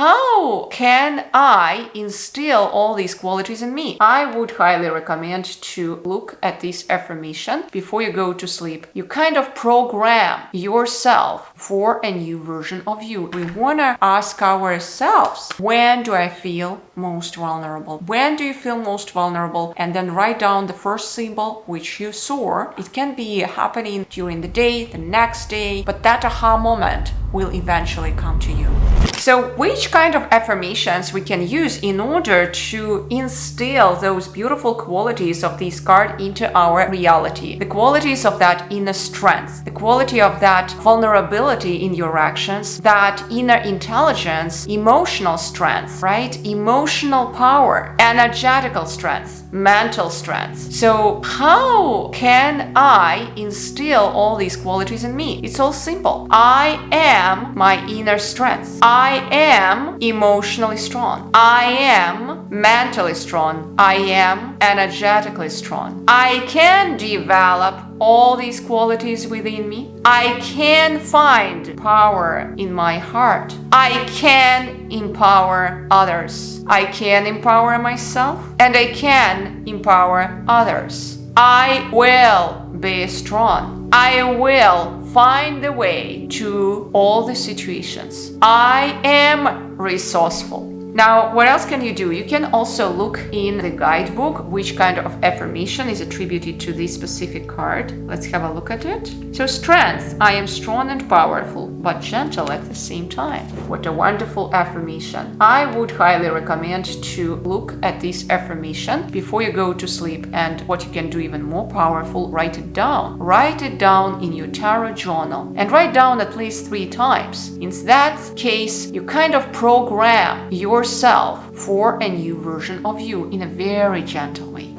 how can I instill all these qualities in me? I would highly recommend to look at this affirmation before you go to sleep. You kind of program yourself for a new version of you. We want to ask ourselves, when do I feel most vulnerable? When do you feel most vulnerable? And then write down the first symbol which you saw. It can be happening during the day, the next day, but that aha moment will eventually come to you. So which kind of affirmations we can use in order to instill those beautiful qualities of this card into our reality? The qualities of that inner strength, the quality of that vulnerability in your actions, that inner intelligence, emotional strength, right? Emotional power, energetical strength, mental strength. So how can I instill all these qualities in me? It's all simple. I am my inner strength. I am emotionally strong. I am mentally strong. I am energetically strong. I can develop all these qualities within me. I can find power in my heart. I can empower others. I can empower myself, and I can empower others. I will be strong. I will find the way to all the situations. I am resourceful. Now, what else can you do? You can also look in the guidebook which kind of affirmation is attributed to this specific card. Let's have a look at it. So, strength. I am strong and powerful, but gentle at the same time. What a wonderful affirmation. I would highly recommend to look at this affirmation before you go to sleep. And what you can do even more powerful, write it down. Write it down in your tarot journal and write down at least 3 times. In that case, you kind of program yourself for a new version of you in a very gentle way.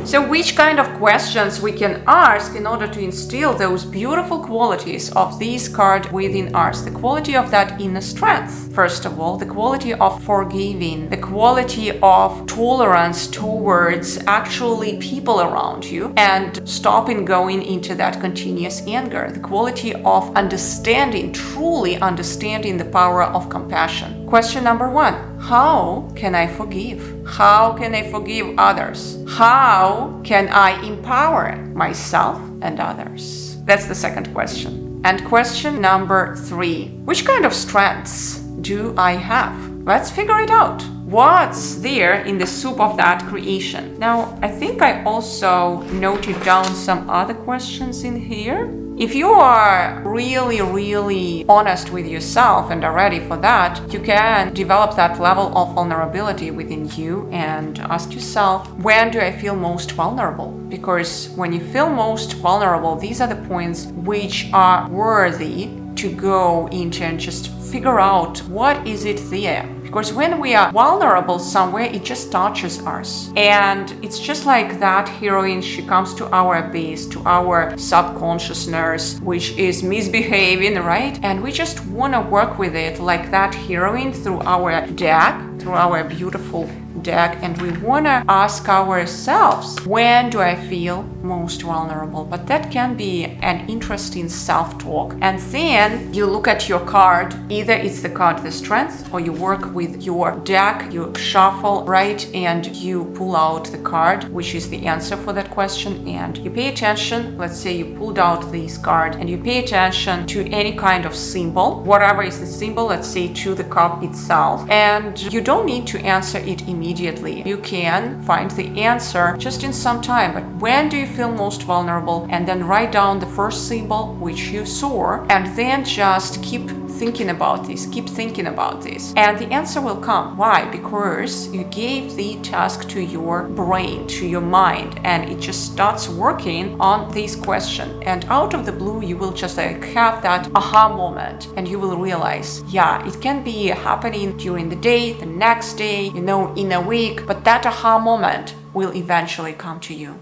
So which kind of questions we can ask in order to instill those beautiful qualities of this card within us? The quality of that inner strength, first of all, the quality of forgiving, the quality of tolerance towards actually people around you and stopping going into that continuous anger, the quality of understanding, truly understanding the power of compassion. Question number 1. How can I forgive? How can I forgive others? How can I empower myself and others? That's the second question. And question number 3. Which kind of strengths do I have? Let's figure it out. What's there in the soup of that creation? Now, I think I also noted down some other questions in here. If you are really honest with yourself and are ready for that, you can develop that level of vulnerability within you and ask yourself, when do I feel most vulnerable? Because when you feel most vulnerable, these are the points which are worthy to go into and just figure out what is it there. Because when we are vulnerable somewhere, it just touches us. And it's just like that heroine, she comes to our base, to our subconsciousness, which is misbehaving, right? And we just want to work with it like that heroine through our deck, through our beautiful deck, and we want to ask ourselves, when do I feel most vulnerable? But that can be an interesting self-talk. And then you look at your card, either it's the card the strength, or you work with your deck, you shuffle, right, and you pull out the card which is the answer for that question, and you pay attention. Let's say you pulled out this card and you pay attention to any kind of symbol, whatever is the symbol, let's say to the cup itself, and you don't need to answer it immediately. You can find the answer just in some time. But when do you feel most vulnerable? And then write down the first symbol which you saw, and then just keep thinking about this, and the answer will come. Why? Because you gave the task to your brain, to your mind, and it just starts working on this question, and out of the blue you will just have that aha moment, and you will realize, yeah, it can be happening during the day, the next day, in a week, but that aha moment will eventually come to you.